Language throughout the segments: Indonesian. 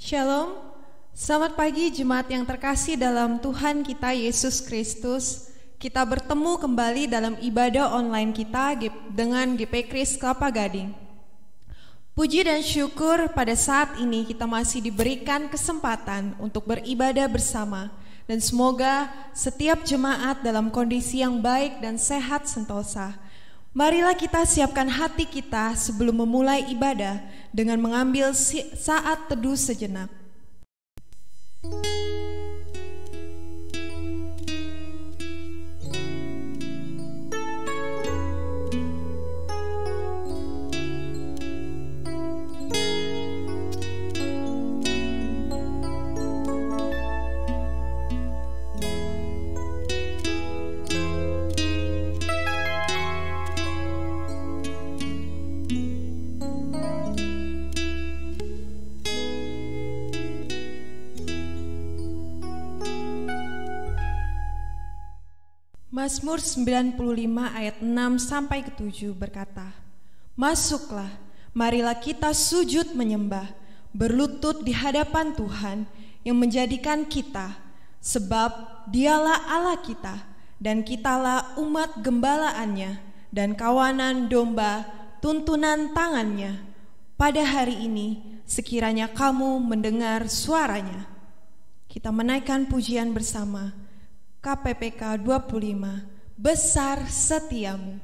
Shalom, selamat pagi jemaat yang terkasih dalam Tuhan kita Yesus Kristus. Kita bertemu kembali dalam ibadah online kita dengan GP Kris Kelapa Gading. Puji dan syukur pada saat ini kita masih diberikan kesempatan untuk beribadah bersama. Dan semoga setiap jemaat dalam kondisi yang baik dan sehat sentosa. Marilah kita siapkan hati kita sebelum memulai ibadah dengan mengambil saat teduh sejenak. Mazmur 95 ayat 6 sampai ke 7 berkata, "Masuklah, marilah kita sujud menyembah, berlutut di hadapan Tuhan yang menjadikan kita, sebab Dialah Allah kita, dan kitalah umat gembalaannya, dan kawanan domba tuntunan tangannya. Pada hari ini, sekiranya kamu mendengar suaranya." Kita menaikkan pujian bersama. KPPK 25, Besar Setiamu.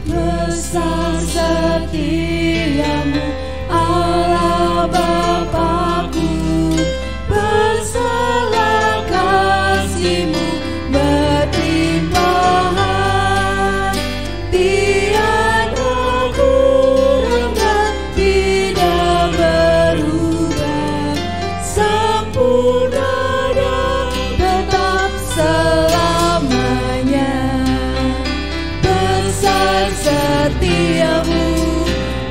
Besar setiamu, Allah Bapa-Ku, besarlah kasih-Mu berlimpahan. Tiada kurang dan tidak berubah, sempurna dan tetap selamanya. Besar setiamu,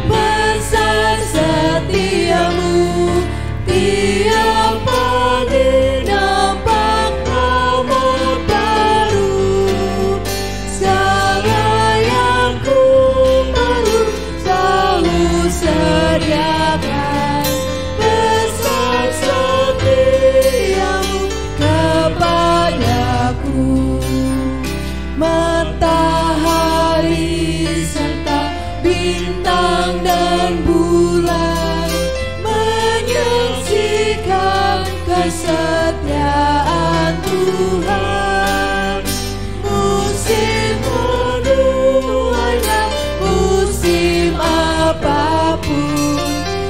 besar setiamu, tiap pagi nampak rahmat baru. Segala yang ku perlu selalu sediakan. Besar setiamu kepadaku. Matahari serta bintang dan bulan menyaksikan kesetiaan Tuhan. Musim menuai dan musim apapun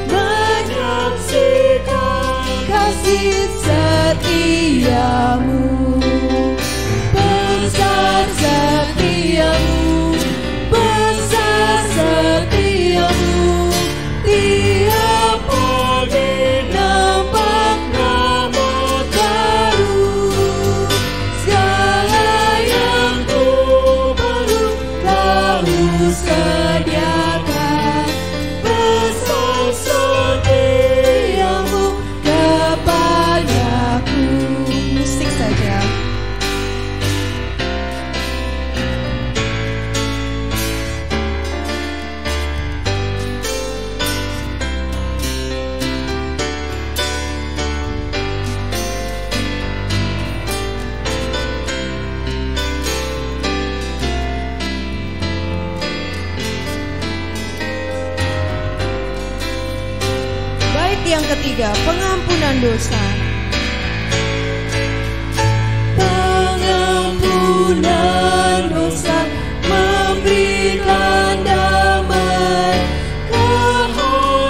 menyaksikan kasih setiamu. Besar setiamu, besar setiamu, tiap pagi nampak rahmat baru. Segala yang ku perlu selalu sediakan. Besar setiamu kepadaku. Musik saja. Bait yang ketiga, pengampunan dosa. Pengampunan dosa memberikan damai.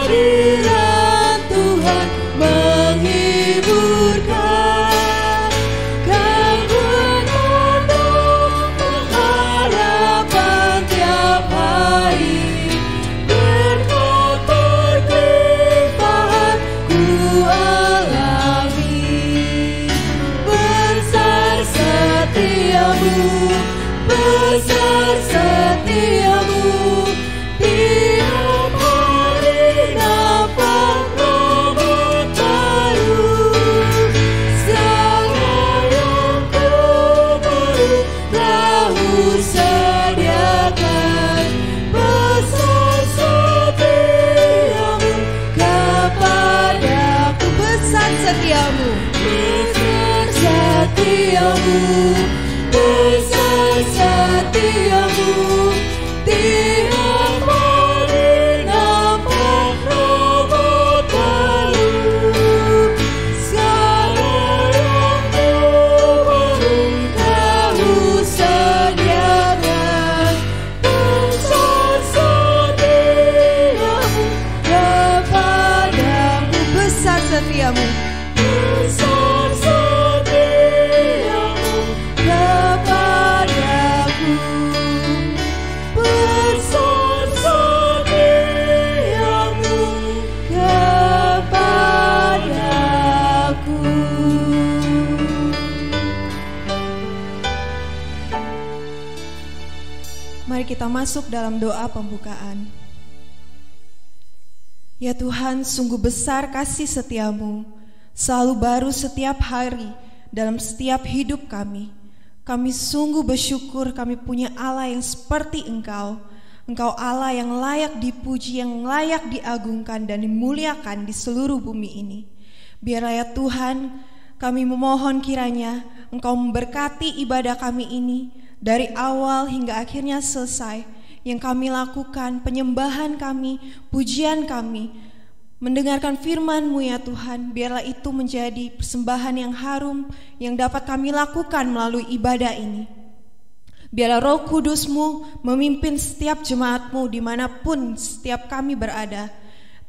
Kehadiran Tuhan menghiburkan. Kebenaran pengharapan tiap hari. Berkat berlimpahan ku Allah setiamu, besar setiamu. Tiap hari nampak robot baru, segala yang baru Kau sediakan. Besar setiamu kepadaku, Besar setiamu, besar setiamu kepadaku, besar setiamu kepadaku. Mari kita masuk dalam doa pembukaan. Ya Tuhan, sungguh besar kasih setiamu, selalu baru setiap hari dalam setiap hidup kami. Kami sungguh bersyukur kami punya Allah yang seperti Engkau. Engkau Allah yang layak dipuji, yang layak diagungkan dan dimuliakan di seluruh bumi ini. Biarlah ya Tuhan, kami memohon kiranya Engkau memberkati ibadah kami ini dari awal hingga akhirnya selesai. Yang kami lakukan, penyembahan kami, pujian kami, mendengarkan firman-Mu ya Tuhan, biarlah itu menjadi persembahan yang harum yang dapat kami lakukan melalui ibadah ini. Biarlah Roh Kudus-Mu memimpin setiap jemaat-Mu dimanapun setiap kami berada.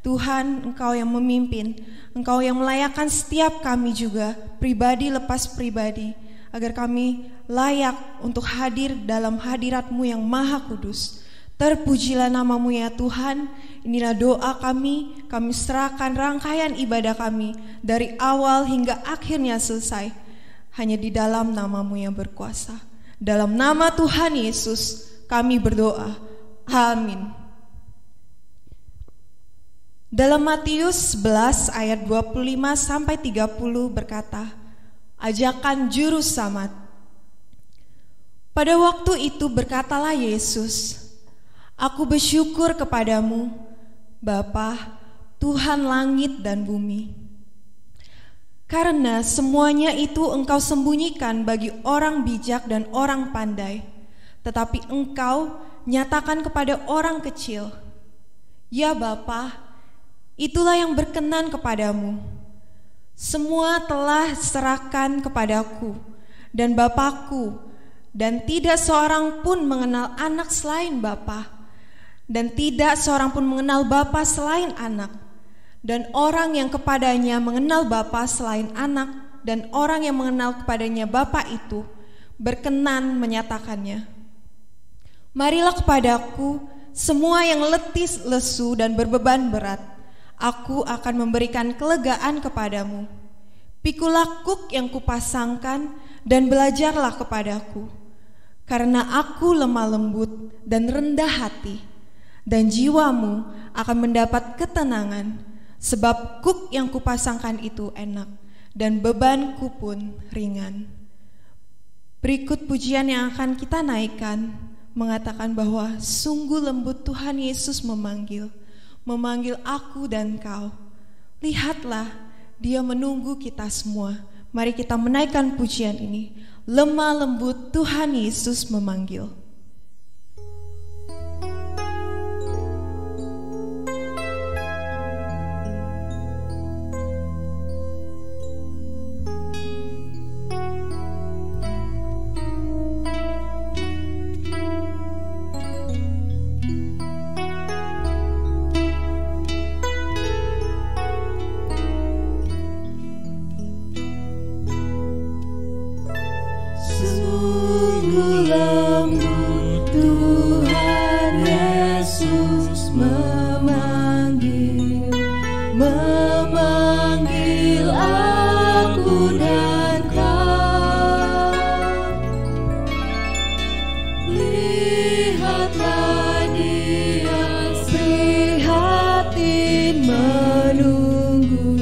Tuhan, Engkau yang memimpin, Engkau yang melayakkan setiap kami juga, pribadi lepas pribadi, agar kami layak untuk hadir dalam hadirat-Mu yang maha kudus. Terpujilah nama-Mu ya Tuhan. Inilah doa kami serahkan rangkaian ibadah kami dari awal hingga akhirnya selesai hanya di dalam nama-Mu yang berkuasa. Dalam nama Tuhan Yesus kami berdoa. Amin. Dalam Matius 11 ayat 25 sampai 30 berkata, ajakan juru selamat. Pada waktu itu berkatalah Yesus, Aku bersyukur kepadamu, Bapa, Tuhan langit dan bumi, karena semuanya itu Engkau sembunyikan bagi orang bijak dan orang pandai, tetapi Engkau nyatakan kepada orang kecil. Ya Bapa, itulah yang berkenan kepadamu. Semua telah serahkan kepadaku dan Bapakku, dan tidak seorang pun mengenal anak selain Bapa, dan tidak seorang pun mengenal Bapa selain anak, dan orang yang kepadanya mengenal Bapa selain anak, dan orang yang mengenal kepadanya Bapa itu berkenan menyatakannya. Marilah kepadaku semua yang letih lesu dan berbeban berat, aku akan memberikan kelegaan kepadamu. Pikulah kuk yang kupasangkan dan belajarlah kepadaku, karena aku lemah lembut dan rendah hati, dan jiwamu akan mendapat ketenangan, sebab kuk yang kupasangkan itu enak, dan bebanku pun ringan. Berikut pujian yang akan kita naikkan mengatakan bahwa sungguh lembut Tuhan Yesus memanggil aku dan kau. Lihatlah, Dia menunggu kita semua. Mari kita menaikkan pujian ini. Lemah lembut Tuhan Yesus memanggil. Memanggil aku dan kau. Lihatlah Dia prihatin menunggu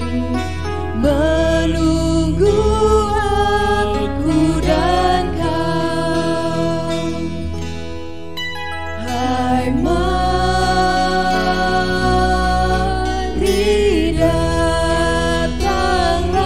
aku dan kau. Hai mari datanglah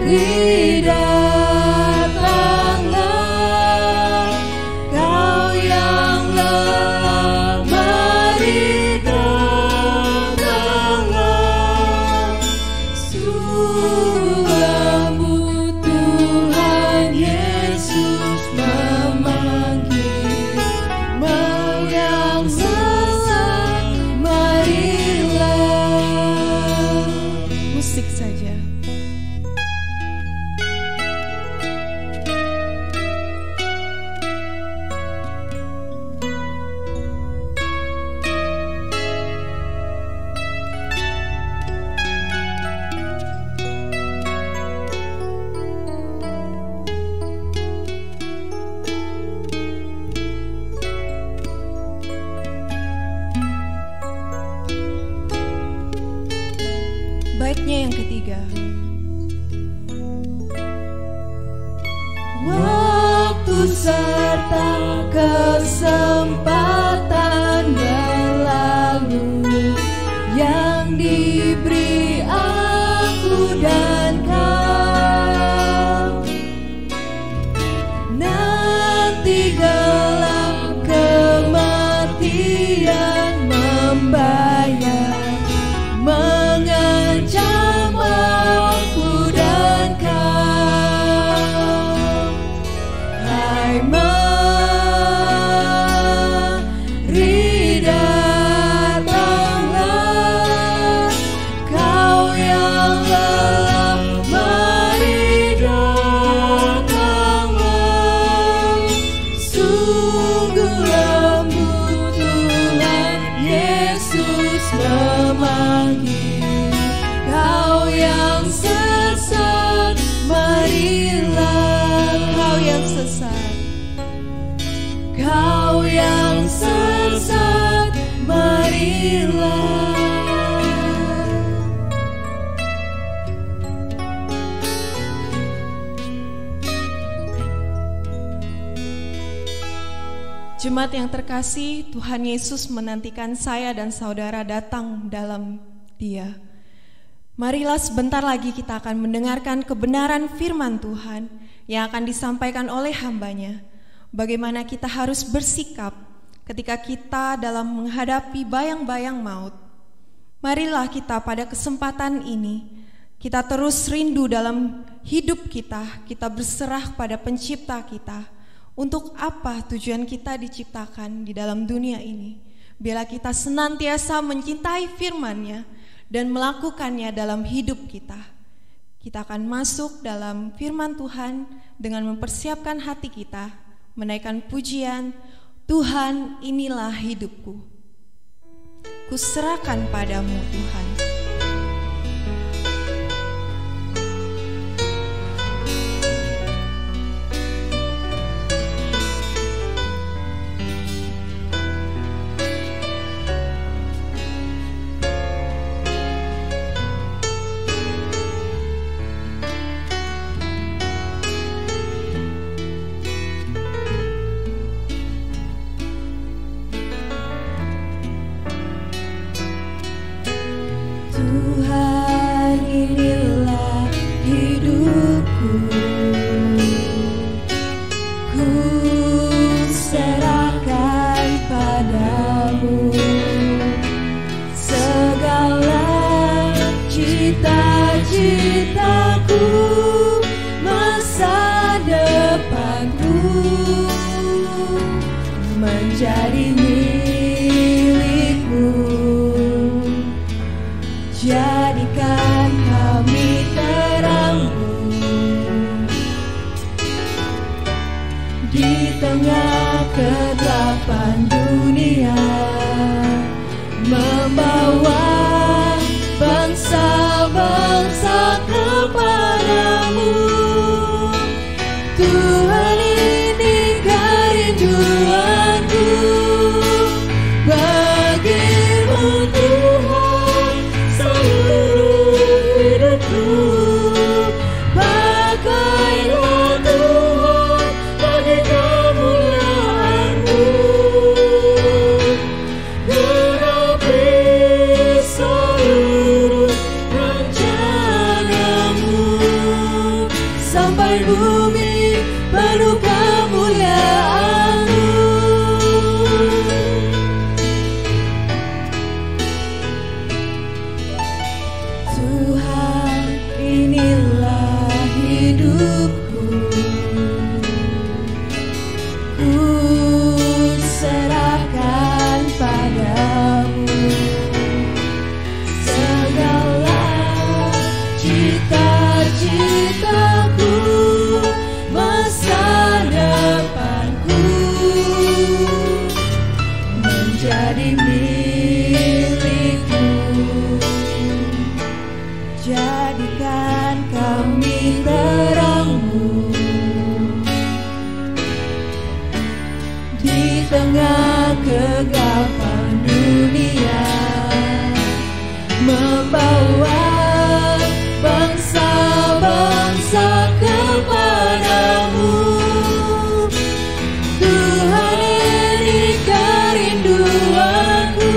Mari datanglah, Kau yang lelah, mari datanglah. Sungguh lembut Tuhan Yesus memanggil, mau yang sesat, marilah. Musik saja. Baitnya yang ketiga. Waktu serta kesempatan berlalu yang diberi aku dan kau, nanti gelap kematian membayar, mengancam aku dan kau. Hai, mari datanglah, Kau yang lelah, mari datanglah. Sungguh lembut Tuhan Yesus memanggil, Kau yang sesat, marilah. Kau yang sesat, Kau yang sesat, marilah. Jemaat yang terkasih, Tuhan Yesus menantikan saya dan saudara datang dalam Dia. Marilah sebentar lagi kita akan mendengarkan kebenaran firman Tuhan yang akan disampaikan oleh hamba-Nya. Bagaimana kita harus bersikap ketika kita dalam menghadapi bayang-bayang maut. Marilah kita pada kesempatan ini, kita terus rindu dalam hidup kita berserah pada pencipta kita. Untuk apa tujuan kita diciptakan di dalam dunia ini? Bila kita senantiasa mencintai firman-Nya dan melakukannya dalam hidup kita. Kita akan masuk dalam firman Tuhan dengan mempersiapkan hati kita, menaikkan pujian, Tuhan inilah hidupku. Kuserahkan padamu Tuhan. Tuhan inilah hidupku, ku serahkan padamu segala cita-citaku, masa depanku menjadi milikmu. Jadikan kami terangmu di tengah kegelapan dunia, membawa bangsa-bangsa kepadamu. Tuhan, ini kerinduanku bagimu Tuhan, seluruh hidupku. Pakailah Tuhan bagi kemuliaan-Mu. sampai bumi penuh kemuliaan-Mu. Tuhan, inilah hidupku, ku serahkan padamu segala cita-citaku, masa depanku menjadi milikmu. Jadikan kami terang-Mu di tengah kegelapan dunia, membawa bangsa-bangsa kepadamu. Tuhan, ini kerinduanku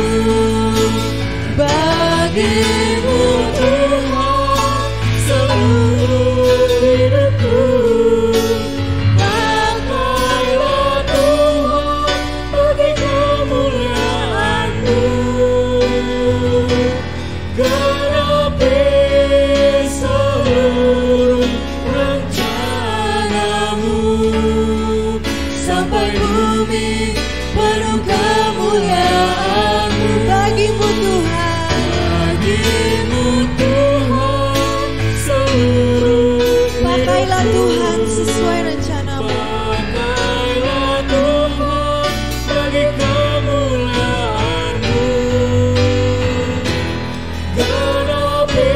bagimu Tuhan, seluruh hidupku. Pakailah Tuhan bagi kemuliaan-Mu. Genapi seluruh rencana-Mu sampai bumi penuh kemuliaan-Mu. Bagimu Tuhan, bagimu Tuhan, seluruh pakailah Tuhan sesuai rencana-Mu. Pakailah Tuhan bagi kemuliaan-Mu. Genapi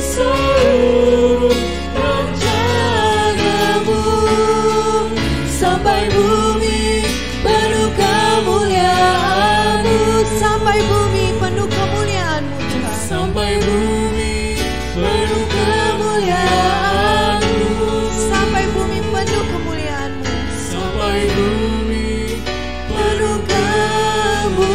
seluruh rencana-Mu sampai bumi penuh kemuliaan-Mu. Sampai bumi penuh kemuliaan-Mu Tuhan. Sampai bumi penuh kemuliaan-Mu. Sampai bumi penuh kemuliaan-Mu. Sampai bumi penuh kemuliaan-Mu.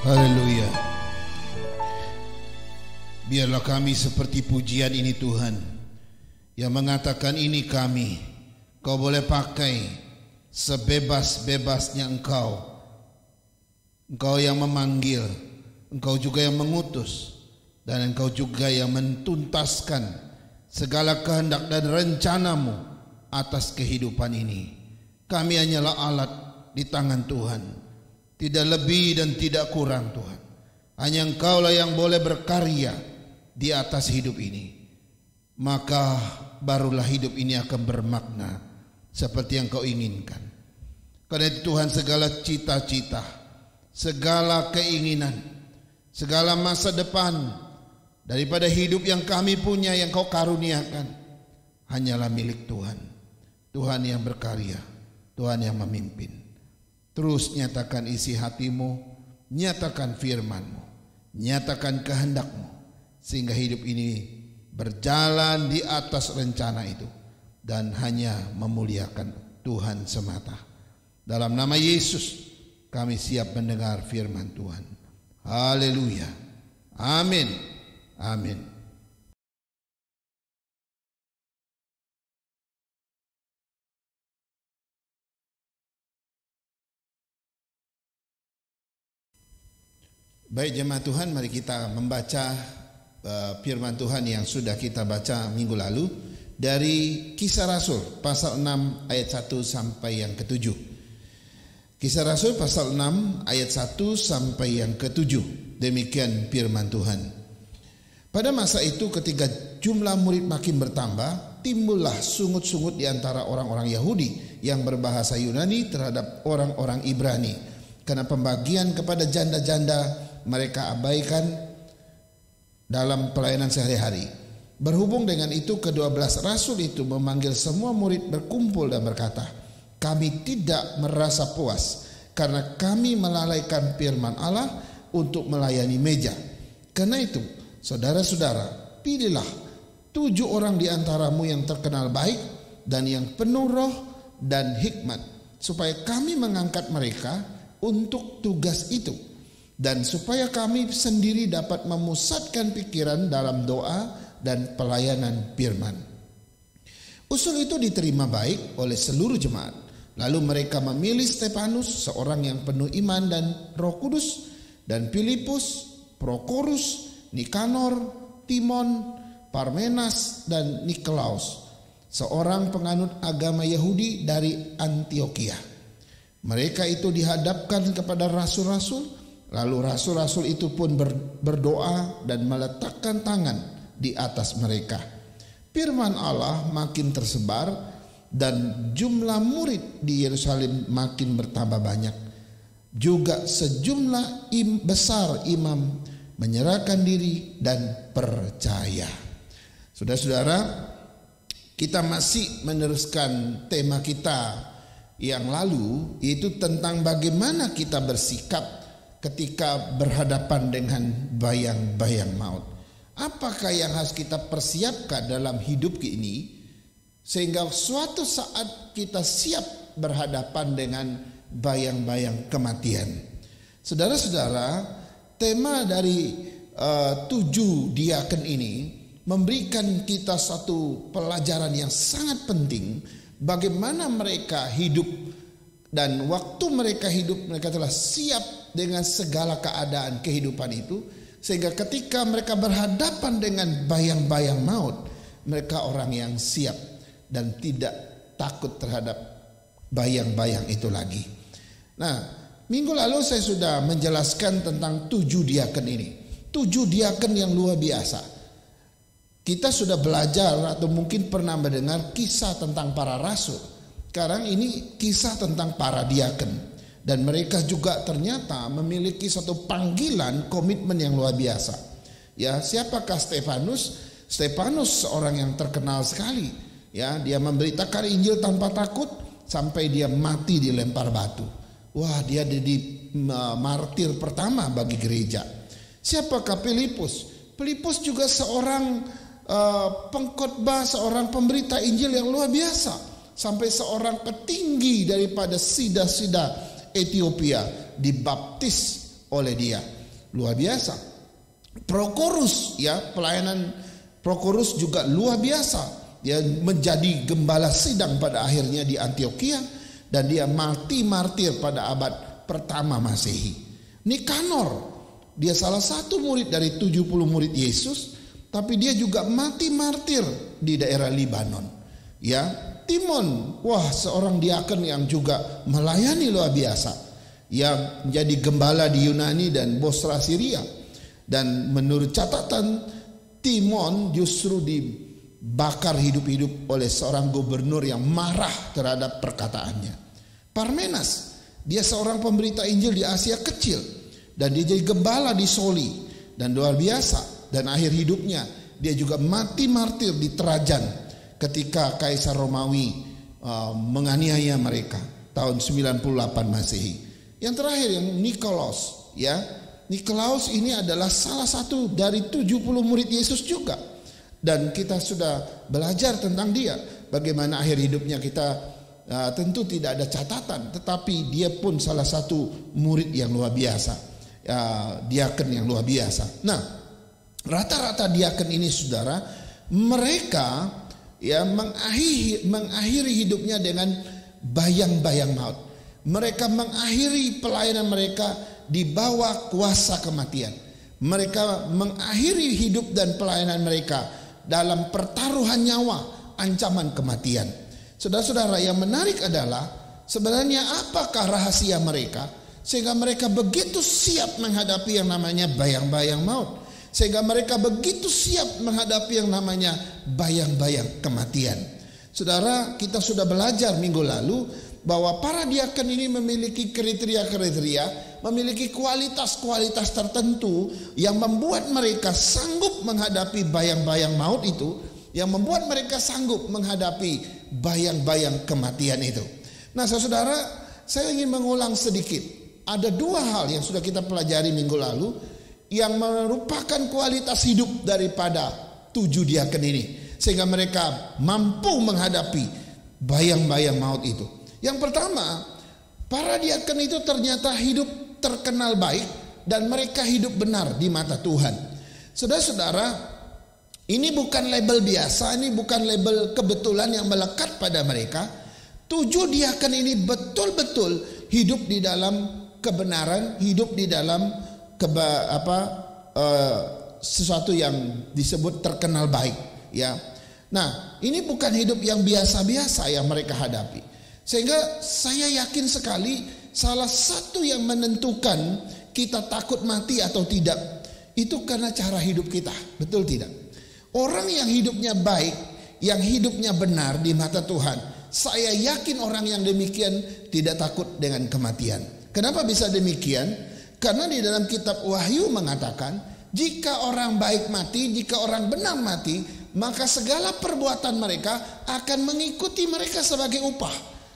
Haleluya. Biarlah kami seperti pujian ini Tuhan, yang mengatakan ini kami, Kau boleh pakai sebebas-bebasnya Engkau. Engkau yang memanggil, Engkau juga yang mengutus, dan Engkau juga yang mentuntaskan segala kehendak dan rencana-Mu atas kehidupan ini. Kami hanyalah alat di tangan Tuhan, tidak lebih dan tidak kurang Tuhan. Hanya Engkaulah yang boleh berkarya di atas hidup ini. Maka barulah hidup ini akan bermakna seperti yang Kau inginkan. Karena itu Tuhan, segala cita-cita, segala keinginan, segala masa depan daripada hidup yang kami punya, yang Kau karuniakan, hanyalah milik Tuhan. Tuhan yang berkarya, Tuhan yang memimpin. Terus nyatakan isi hati-Mu, nyatakan firman-Mu, nyatakan kehendak-Mu, sehingga hidup ini berjalan di atas rencana itu dan hanya memuliakan Tuhan semata. Dalam nama Yesus kami siap mendengar firman Tuhan. Haleluya. Amin. Amin. Baik jemaat Tuhan, mari kita membaca firman Tuhan yang sudah kita baca minggu lalu dari Kisah Rasul pasal 6 ayat 1 sampai yang ke-7. Kisah Rasul pasal 6 ayat 1 sampai yang ke-7. Demikian firman Tuhan. Pada masa itu ketika jumlah murid makin bertambah, timbullah sungut-sungut di antara orang-orang Yahudi yang berbahasa Yunani terhadap orang-orang Ibrani, karena pembagian kepada janda-janda mereka abaikan dalam pelayanan sehari-hari. Berhubung dengan itu, ke-12 rasul itu memanggil semua murid berkumpul dan berkata, kami tidak merasa puas karena kami melalaikan firman Allah untuk melayani meja. Karena itu, saudara-saudara, pilihlah 7 orang di antaramu yang terkenal baik dan yang penuh roh dan hikmat, supaya kami mengangkat mereka untuk tugas itu, dan supaya kami sendiri dapat memusatkan pikiran dalam doa dan pelayanan firman. Usul itu diterima baik oleh seluruh jemaat. Lalu mereka memilih Stefanus, seorang yang penuh iman dan Roh Kudus, dan Filipus, Prokorus, Nikanor, Timon, Parmenas, dan Nikolaus, seorang penganut agama Yahudi dari Antioquia. Mereka itu dihadapkan kepada rasul-rasul, lalu rasul-rasul itu pun berdoa dan meletakkan tangan di atas mereka. Firman Allah makin tersebar dan jumlah murid di Yerusalem makin bertambah banyak. Juga sejumlah besar imam menyerahkan diri dan percaya. Saudara-saudara, kita masih meneruskan tema kita yang lalu, yaitu tentang bagaimana kita bersikap ketika berhadapan dengan bayang-bayang maut. Apakah yang harus kita persiapkan dalam hidup ini sehingga suatu saat kita siap berhadapan dengan bayang-bayang kematian. Saudara-saudara, tema dari 7 diaken ini memberikan kita satu pelajaran yang sangat penting, bagaimana mereka hidup, dan waktu mereka hidup mereka telah siap dengan segala keadaan kehidupan itu, sehingga ketika mereka berhadapan dengan bayang-bayang maut, mereka orang yang siap dan tidak takut terhadap bayang-bayang itu lagi. Nah, minggu lalu saya sudah menjelaskan tentang 7 diaken ini. 7 diaken yang luar biasa. Kita sudah belajar atau mungkin pernah mendengar kisah tentang para rasul. Sekarang ini kisah tentang para diaken. Dan mereka juga ternyata memiliki satu panggilan, komitmen yang luar biasa. Ya, siapakah Stefanus? Stefanus seorang yang terkenal sekali. Ya, dia memberitakan Injil tanpa takut sampai dia mati dilempar batu. Wah, dia jadi martir pertama bagi gereja. Siapakah Filipus? Filipus juga seorang pengkhotbah, seorang pemberita Injil yang luar biasa. Sampai seorang petinggi daripada sida-sida Ethiopia dibaptis oleh dia. Luar biasa. Prokorus, ya, pelayanan Prokorus juga luar biasa. Dia menjadi gembala sidang pada akhirnya di Antioquia, dan dia mati martir pada abad pertama Masehi. Nikanor, dia salah satu murid dari 70 murid Yesus, tapi dia juga mati martir di daerah Libanon. Ya, Timon, wah, seorang diaken yang juga melayani luar biasa, yang menjadi gembala di Yunani dan Bosra Syria. Dan menurut catatan, Timon justru dibakar hidup-hidup oleh seorang gubernur yang marah terhadap perkataannya. Parmenas, dia seorang pemberita Injil di Asia Kecil, dan dia jadi gembala di Soli, dan luar biasa. Dan akhir hidupnya dia juga mati martir di Trajan ketika Kaisar Romawi menganiaya mereka tahun 98 Masehi. Yang terakhir yang Nikolaus, ya. Nikolaus ini adalah salah satu dari 70 murid Yesus juga. Dan kita sudah belajar tentang dia. Bagaimana akhir hidupnya kita tentu tidak ada catatan, tetapi dia pun salah satu murid yang luar biasa, diaken yang luar biasa. Nah, rata-rata diaken ini, saudara, mereka ya mengakhiri hidupnya dengan bayang-bayang maut. Mereka mengakhiri pelayanan mereka di bawah kuasa kematian. Mereka mengakhiri hidup dan pelayanan mereka dalam pertaruhan nyawa, ancaman kematian. Saudara-saudara, yang menarik adalah sebenarnya apakah rahasia mereka sehingga mereka begitu siap menghadapi yang namanya bayang-bayang maut, sehingga mereka begitu siap menghadapi yang namanya bayang-bayang kematian. Saudara, kita sudah belajar minggu lalu bahwa para diaken ini memiliki kriteria-kriteria, memiliki kualitas-kualitas tertentu yang membuat mereka sanggup menghadapi bayang-bayang maut itu, yang membuat mereka sanggup menghadapi bayang-bayang kematian itu. Nah, saudara, saya ingin mengulang sedikit. Ada 2 hal yang sudah kita pelajari minggu lalu yang merupakan kualitas hidup daripada 7 diaken ini, sehingga mereka mampu menghadapi bayang-bayang maut itu. Yang pertama, para diaken itu ternyata hidup terkenal baik dan mereka hidup benar di mata Tuhan. Saudara-saudara, ini bukan label biasa, ini bukan label kebetulan yang melekat pada mereka. 7 diaken ini betul-betul hidup di dalam kebenaran, hidup di dalam sesuatu yang disebut terkenal baik, ya. Nah, ini bukan hidup yang biasa-biasa yang mereka hadapi. Sehingga saya yakin sekali salah satu yang menentukan kita takut mati atau tidak itu karena cara hidup kita, betul tidak? Orang yang hidupnya baik, yang hidupnya benar di mata Tuhan, saya yakin orang yang demikian tidak takut dengan kematian. Kenapa bisa demikian? Karena di dalam kitab Wahyu mengatakan, jika orang baik mati, jika orang benar mati, maka segala perbuatan mereka akan mengikuti mereka sebagai upah.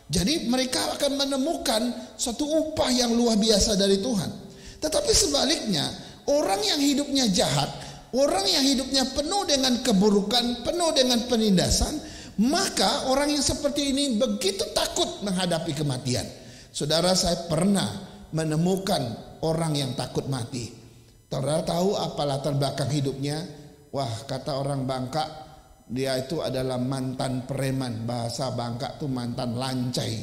Jadi mereka akan menemukan suatu upah yang luar biasa dari Tuhan. Tetapi sebaliknya, orang yang hidupnya jahat, orang yang hidupnya penuh dengan keburukan, penuh dengan penindasan, maka orang yang seperti ini begitu takut menghadapi kematian. Saudara, saya pernah menemukan orang yang takut mati. Saudara tahu apa latar belakang hidupnya? Wah, kata orang Bangka, dia itu adalah mantan preman. Bahasa Bangka itu mantan lancai.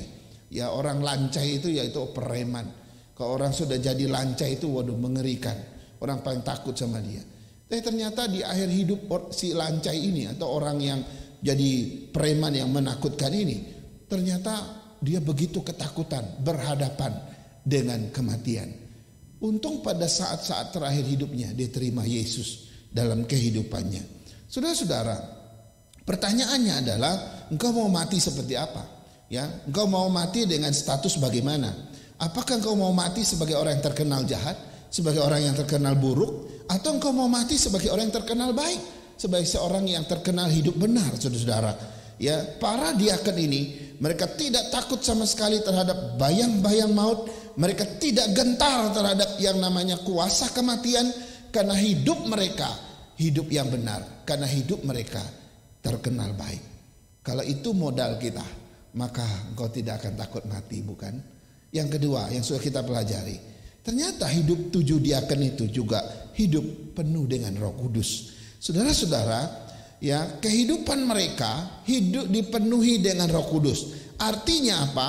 Ya, orang lancai itu yaitu preman. Kalau orang sudah jadi lancai itu, waduh, mengerikan. Orang paling takut sama dia. Tapi ternyata di akhir hidup si lancai ini atau orang yang jadi preman yang menakutkan ini, ternyata dia begitu ketakutan berhadapan dengan kematian. Untung pada saat-saat terakhir hidupnya dia terima Yesus dalam kehidupannya. Saudara-saudara, pertanyaannya adalah, engkau mau mati seperti apa? Ya, engkau mau mati dengan status bagaimana? Apakah engkau mau mati sebagai orang yang terkenal jahat, sebagai orang yang terkenal buruk, atau engkau mau mati sebagai orang yang terkenal baik, sebagai seorang yang terkenal hidup benar, saudara-saudara? Ya, para diaken ini mereka tidak takut sama sekali terhadap bayang-bayang maut. Mereka tidak gentar terhadap yang namanya kuasa kematian, karena hidup mereka hidup yang benar, karena hidup mereka terkenal baik. Kalau itu modal kita, maka engkau tidak akan takut mati, bukan? Yang kedua yang sudah kita pelajari, ternyata hidup 7 diaken itu juga hidup penuh dengan Roh Kudus. Saudara-saudara, ya, kehidupan mereka hidup dipenuhi dengan Roh Kudus. Artinya apa?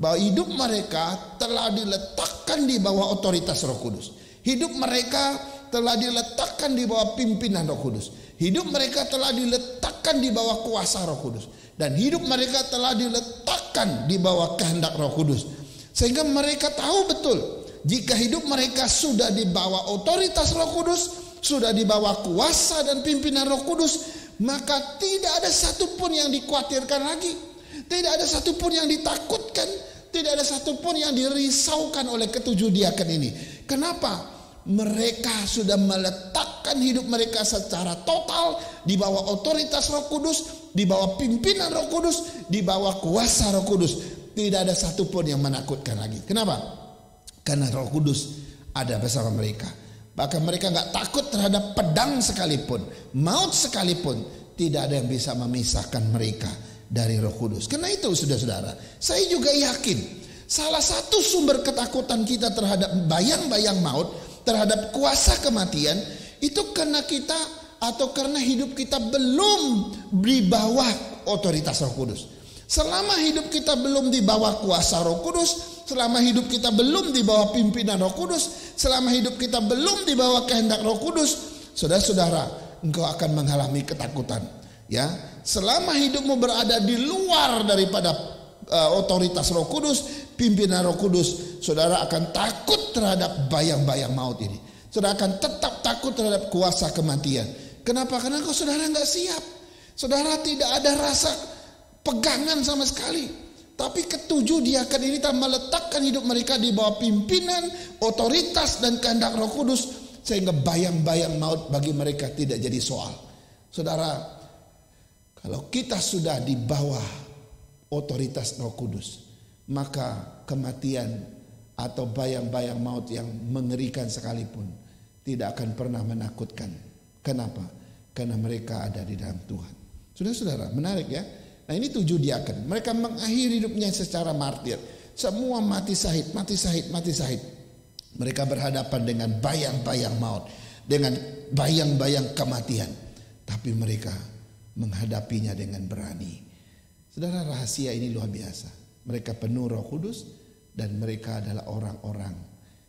Bahwa hidup mereka telah diletakkan di bawah otoritas Roh Kudus. Hidup mereka telah diletakkan di bawah pimpinan Roh Kudus. Hidup mereka telah diletakkan di bawah kuasa Roh Kudus. Dan hidup mereka telah diletakkan di bawah kehendak Roh Kudus. Sehingga mereka tahu betul, jika hidup mereka sudah di bawah otoritas Roh Kudus, sudah di bawah kuasa dan pimpinan Roh Kudus, maka tidak ada satupun yang dikhawatirkan lagi. Tidak ada satupun yang ditakutkan. Tidak ada satupun yang dirisaukan oleh ketujuh diaken ini. Kenapa? Mereka sudah meletakkan hidup mereka secara total di bawah otoritas Roh Kudus, di bawah pimpinan Roh Kudus, di bawah kuasa Roh Kudus. Tidak ada satupun yang menakutkan lagi. Kenapa? Karena Roh Kudus ada bersama mereka. Bahkan mereka gak takut terhadap pedang sekalipun, maut sekalipun. Tidak ada yang bisa memisahkan mereka dari Roh Kudus. Karena itu, saudara-saudara, saya juga yakin salah satu sumber ketakutan kita terhadap bayang-bayang maut, terhadap kuasa kematian, itu karena kita atau karena hidup kita belum di bawah otoritas Roh Kudus. Selama hidup kita belum di bawah kuasa Roh Kudus, selama hidup kita belum di bawah pimpinan Roh Kudus, selama hidup kita belum di bawah kehendak Roh Kudus, saudara-saudara, engkau akan mengalami ketakutan. Ya, selama hidupmu berada di luar daripada otoritas Roh Kudus, pimpinan Roh Kudus, saudara akan takut terhadap bayang-bayang maut ini. Saudara akan tetap takut terhadap kuasa kematian. Kenapa? Karena kau saudara nggak siap. Saudara tidak ada rasa pegangan sama sekali. Tapi ketujuh diaken ini telah meletakkan hidup mereka di bawah pimpinan, otoritas dan kehendak Roh Kudus, sehingga bayang-bayang maut bagi mereka tidak jadi soal. Saudara, kalau kita sudah di bawah otoritas Roh Kudus, maka kematian atau bayang-bayang maut yang mengerikan sekalipun tidak akan pernah menakutkan. Kenapa? Karena mereka ada di dalam Tuhan. Saudara-saudara, menarik ya. Nah ini 7 diaken. Mereka mengakhiri hidupnya secara martir. Semua mati syahid. Mereka berhadapan dengan bayang-bayang maut, dengan bayang-bayang kematian. Tapi mereka menghadapinya dengan berani. Saudara, rahasia ini luar biasa. Mereka penuh Roh Kudus dan mereka adalah orang-orang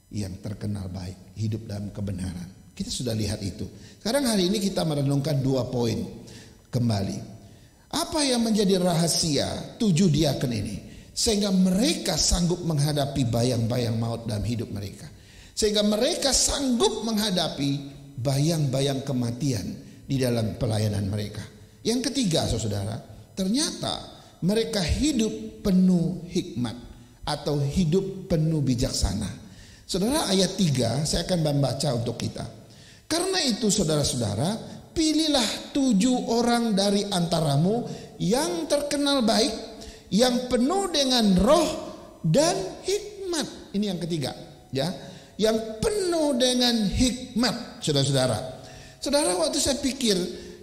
yang terkenal baik, hidup dalam kebenaran. Kita sudah lihat itu. Sekarang hari ini kita merenungkan 2 poin kembali. Apa yang menjadi rahasia 7 diaken ini sehingga mereka sanggup menghadapi bayang-bayang maut dalam hidup mereka, sehingga mereka sanggup menghadapi bayang-bayang kematian di dalam pelayanan mereka? Yang ketiga, saudara, ternyata mereka hidup penuh hikmat atau hidup penuh bijaksana. Saudara, ayat 3 saya akan membaca untuk kita. Karena itu saudara-saudara, pilihlah 7 orang dari antaramu yang terkenal baik, yang penuh dengan roh dan hikmat. Ini yang ketiga, ya, yang penuh dengan hikmat, saudara-saudara. Saudara, waktu saya pikir,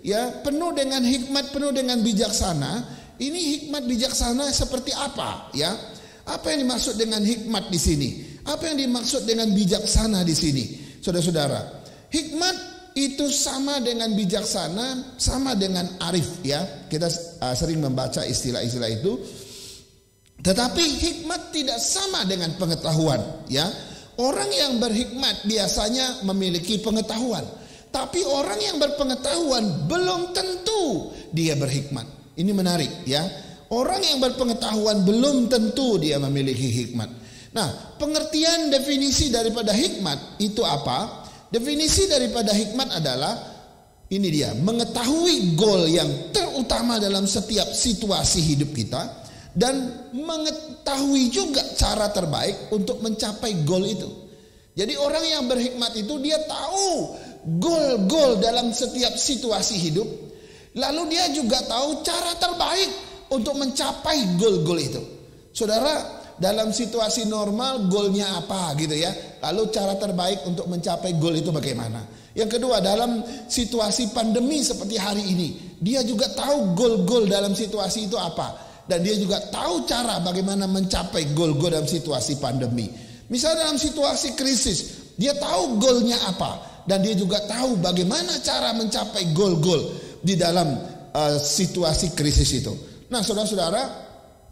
ya, penuh dengan hikmat, penuh dengan bijaksana. Ini hikmat bijaksana seperti apa, ya? Apa yang dimaksud dengan hikmat di sini? Apa yang dimaksud dengan bijaksana di sini, saudara-saudara? Hikmat itu sama dengan bijaksana, sama dengan arif, ya. Kita sering membaca istilah-istilah itu. Tetapi hikmat tidak sama dengan pengetahuan, ya. Orang yang berhikmat biasanya memiliki pengetahuan, tapi orang yang berpengetahuan belum tentu dia berhikmat. Ini menarik, ya. Orang yang berpengetahuan belum tentu dia memiliki hikmat. Nah, pengertian definisi daripada hikmat itu apa? Definisi daripada hikmat adalah ini dia, mengetahui goal yang terutama dalam setiap situasi hidup kita dan mengetahui juga cara terbaik untuk mencapai goal itu. Jadi orang yang berhikmat itu dia tahu goal-goal dalam setiap situasi hidup, lalu dia juga tahu cara terbaik untuk mencapai goal-goal itu. Saudara, dalam situasi normal goalnya apa gitu ya, lalu cara terbaik untuk mencapai goal itu bagaimana. Yang kedua, dalam situasi pandemi seperti hari ini, dia juga tahu goal-goal dalam situasi itu apa, dan dia juga tahu cara bagaimana mencapai goal-goal dalam situasi pandemi. Misalnya dalam situasi krisis, dia tahu goalnya apa, dan dia juga tahu bagaimana cara mencapai goal-goal di dalam situasi krisis itu. Nah, saudara-saudara,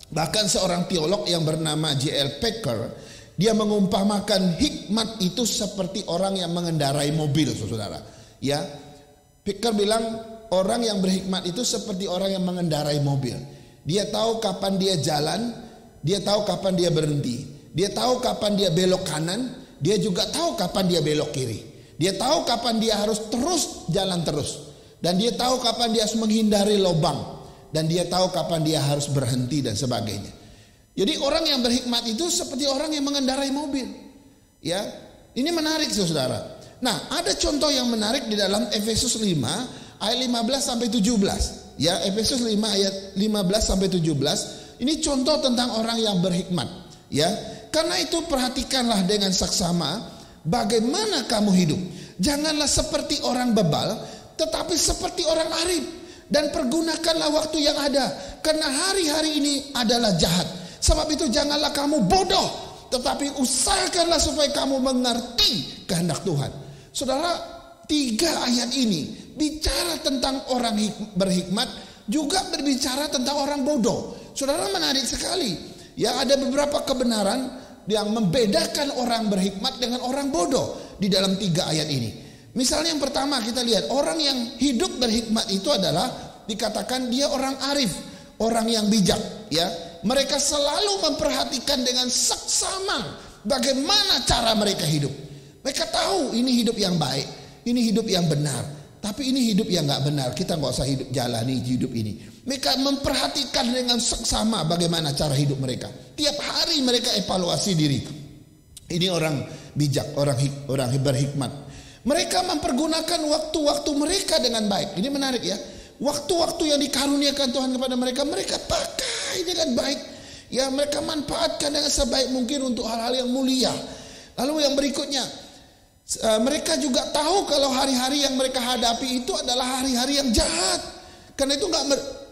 bahkan seorang teolog yang bernama J.L. Packer, dia mengumpamakan hikmat itu seperti orang yang mengendarai mobil, saudara. Ya, Packer bilang orang yang berhikmat itu seperti orang yang mengendarai mobil. Dia tahu kapan dia jalan, dia tahu kapan dia berhenti, dia tahu kapan dia belok kanan, dia juga tahu kapan dia belok kiri. Dia tahu kapan dia harus terus jalan terus, dan dia tahu kapan dia harus menghindari lubang, dan dia tahu kapan dia harus berhenti dan sebagainya. Jadi orang yang berhikmat itu seperti orang yang mengendarai mobil. Ya, ini menarik saudara. Nah, ada contoh yang menarik di dalam Efesus 5 ayat 15 sampai 17. Ya, Efesus 5 ayat 15 sampai 17. Ini contoh tentang orang yang berhikmat. Ya, karena itu perhatikanlah dengan saksama bagaimana kamu hidup. Janganlah seperti orang bebal, tetapi seperti orang arif. Dan pergunakanlah waktu yang ada, karena hari-hari ini adalah jahat. Sebab itu janganlah kamu bodoh, tetapi usahakanlah supaya kamu mengerti kehendak Tuhan. Saudara, 3 ayat ini bicara tentang orang berhikmat, juga berbicara tentang orang bodoh. Saudara, menarik sekali. Ya, ada beberapa kebenaran yang membedakan orang berhikmat dengan orang bodoh di dalam 3 ayat ini. Misalnya yang pertama kita lihat, orang yang hidup berhikmat itu adalah dikatakan dia orang arif, orang yang bijak, ya. Mereka selalu memperhatikan dengan seksama bagaimana cara mereka hidup. Mereka tahu ini hidup yang baik, ini hidup yang benar, tapi ini hidup yang nggak benar. Kita nggak usah hidup jalani hidup ini. Mereka memperhatikan dengan seksama bagaimana cara hidup mereka. Tiap hari mereka evaluasi diri. Ini orang bijak, orang berhikmat. Mereka mempergunakan waktu-waktu mereka dengan baik. Ini menarik ya. Waktu-waktu yang dikaruniakan Tuhan kepada mereka, mereka pakai dengan baik. Ya, mereka manfaatkan dengan sebaik mungkin untuk hal-hal yang mulia. Lalu yang berikutnya, mereka juga tahu kalau hari-hari yang mereka hadapi itu adalah hari-hari yang jahat. Karena itu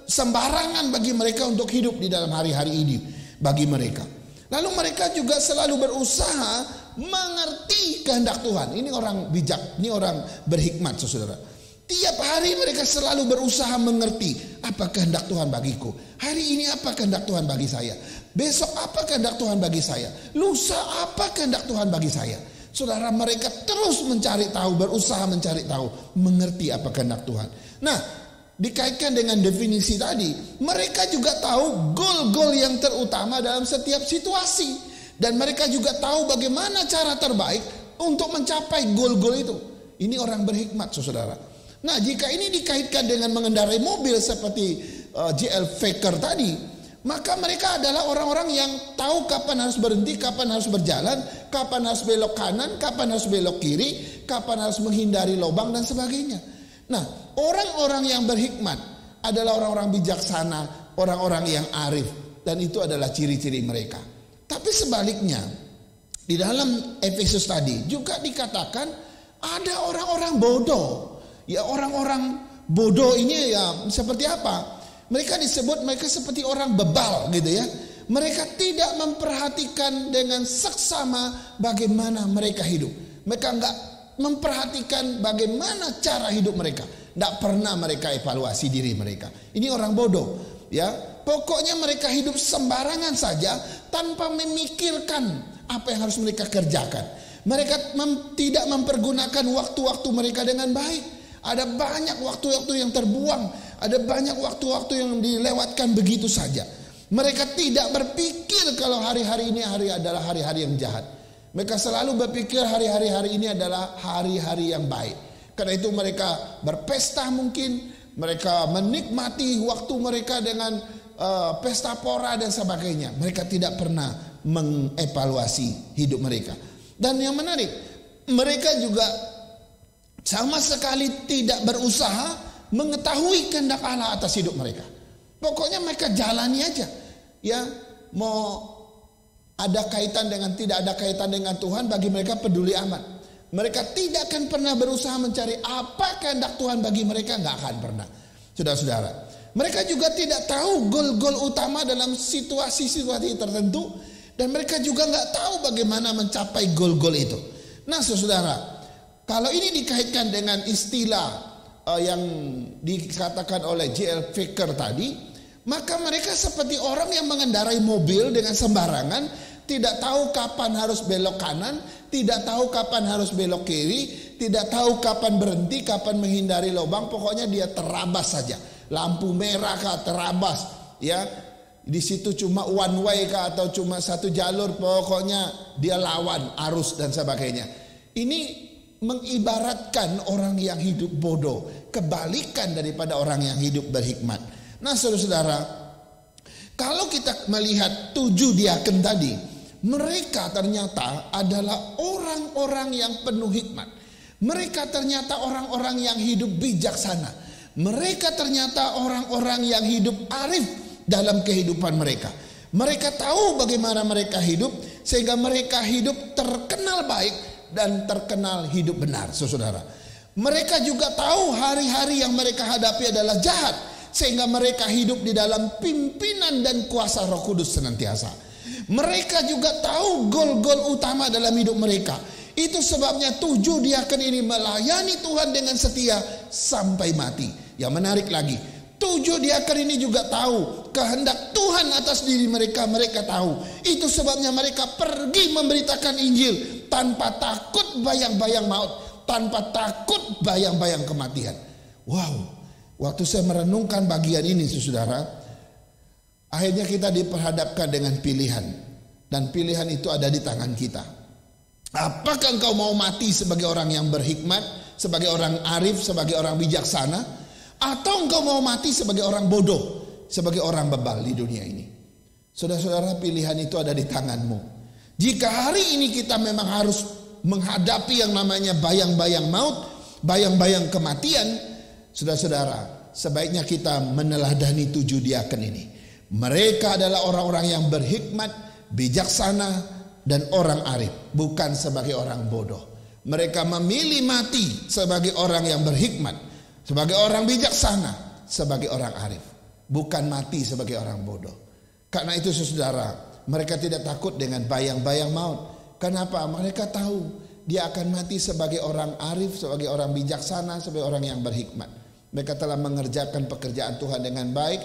sembarangan bagi mereka untuk hidup di dalam hari-hari ini bagi mereka. Lalu mereka juga selalu berusaha mengerti kehendak Tuhan. Ini orang bijak, ini orang berhikmat, saudara. Tiap hari mereka selalu berusaha mengerti apa kehendak Tuhan bagiku. Hari ini apa kehendak Tuhan bagi saya? Besok apa kehendak Tuhan bagi saya? Lusa apa kehendak Tuhan bagi saya? Saudara, mereka terus mencari tahu, berusaha mencari tahu, mengerti apa kehendak Tuhan. Nah, dikaitkan dengan definisi tadi, mereka juga tahu goal-goal yang terutama dalam setiap situasi. Dan mereka juga tahu bagaimana cara terbaik untuk mencapai goal-goal itu. Ini orang berhikmat, saudara. Nah, jika ini dikaitkan dengan mengendarai mobil seperti J.L. Faker tadi, maka mereka adalah orang-orang yang tahu kapan harus berhenti, kapan harus berjalan, kapan harus belok kanan, kapan harus belok kiri, kapan harus menghindari lubang dan sebagainya. Nah, orang-orang yang berhikmat adalah orang-orang bijaksana, orang-orang yang arif, dan itu adalah ciri-ciri mereka. Tapi sebaliknya, di dalam Efesus tadi juga dikatakan ada orang-orang bodoh. Ya, orang-orang bodoh ini ya seperti apa? Mereka disebut mereka seperti orang bebal gitu ya. Mereka tidak memperhatikan dengan seksama bagaimana mereka hidup. Mereka enggak memperhatikan bagaimana cara hidup mereka. Tidak pernah mereka evaluasi diri mereka. Ini orang bodoh ya. Pokoknya mereka hidup sembarangan saja tanpa memikirkan apa yang harus mereka kerjakan. Mereka tidak mempergunakan waktu-waktu mereka dengan baik. Ada banyak waktu-waktu yang terbuang, ada banyak waktu-waktu yang dilewatkan begitu saja. Mereka tidak berpikir kalau hari-hari ini adalah hari-hari yang jahat. Mereka selalu berpikir hari-hari ini adalah hari-hari yang baik. Karena itu mereka berpesta mungkin, mereka menikmati waktu mereka dengan pesta pora dan sebagainya. Mereka tidak pernah mengevaluasi hidup mereka. Dan yang menarik, mereka juga sama sekali tidak berusaha mengetahui kehendak Allah atas hidup mereka. Pokoknya mereka jalani aja. Ya, mau ada kaitan dengan tidak ada kaitan dengan Tuhan, bagi mereka peduli amat. Mereka tidak akan pernah berusaha mencari apa kehendak Tuhan bagi mereka, nggak akan pernah. Saudara-saudara, mereka juga tidak tahu goal-goal utama dalam situasi-situasi tertentu, dan mereka juga nggak tahu bagaimana mencapai goal-goal itu. Nah, saudara, kalau ini dikaitkan dengan istilah yang dikatakan oleh J.L. Faker tadi, maka mereka seperti orang yang mengendarai mobil dengan sembarangan, tidak tahu kapan harus belok kanan, tidak tahu kapan harus belok kiri, tidak tahu kapan berhenti, kapan menghindari lubang, pokoknya dia terabas saja. Lampu merah kah terabas, ya. Di situ cuma one way kah atau cuma satu jalur, pokoknya dia lawan arus dan sebagainya. Ini mengibaratkan orang yang hidup bodoh, kebalikan daripada orang yang hidup berhikmat. Nah, saudara-saudara, kalau kita melihat 7 diaken tadi, mereka ternyata adalah orang-orang yang penuh hikmat. Mereka ternyata orang-orang yang hidup bijaksana. Mereka ternyata orang-orang yang hidup arif dalam kehidupan mereka. Mereka tahu bagaimana mereka hidup, sehingga mereka hidup terkenal baik dan terkenal hidup benar, saudara. Mereka juga tahu hari-hari yang mereka hadapi adalah jahat, sehingga mereka hidup di dalam pimpinan dan kuasa Roh Kudus senantiasa. Mereka juga tahu goal-goal utama dalam hidup mereka. Itu sebabnya 7 diaken ini melayani Tuhan dengan setia sampai mati. Yang menarik lagi, 7 diaken ini juga tahu kehendak Tuhan atas diri mereka. Mereka tahu. Itu sebabnya mereka pergi memberitakan Injil tanpa takut bayang-bayang maut, tanpa takut bayang-bayang kematian. Wow, waktu saya merenungkan bagian ini, saudara, akhirnya kita diperhadapkan dengan pilihan. Dan pilihan itu ada di tangan kita. Apakah engkau mau mati sebagai orang yang berhikmat, sebagai orang arif, sebagai orang bijaksana, atau engkau mau mati sebagai orang bodoh, sebagai orang bebal di dunia ini? Saudara-saudara, pilihan itu ada di tanganmu. Jika hari ini kita memang harus menghadapi yang namanya bayang-bayang maut, bayang-bayang kematian, saudara-saudara, sebaiknya kita meneladani 7 diaken ini. Mereka adalah orang-orang yang berhikmat, bijaksana, dan orang arif, bukan sebagai orang bodoh. Mereka memilih mati sebagai orang yang berhikmat, sebagai orang bijaksana, sebagai orang arif. bukan mati sebagai orang bodoh. Karena itu saudara, mereka tidak takut dengan bayang-bayang maut. Kenapa? Mereka tahu dia akan mati sebagai orang arif, sebagai orang bijaksana, sebagai orang yang berhikmat. Mereka telah mengerjakan pekerjaan Tuhan dengan baik,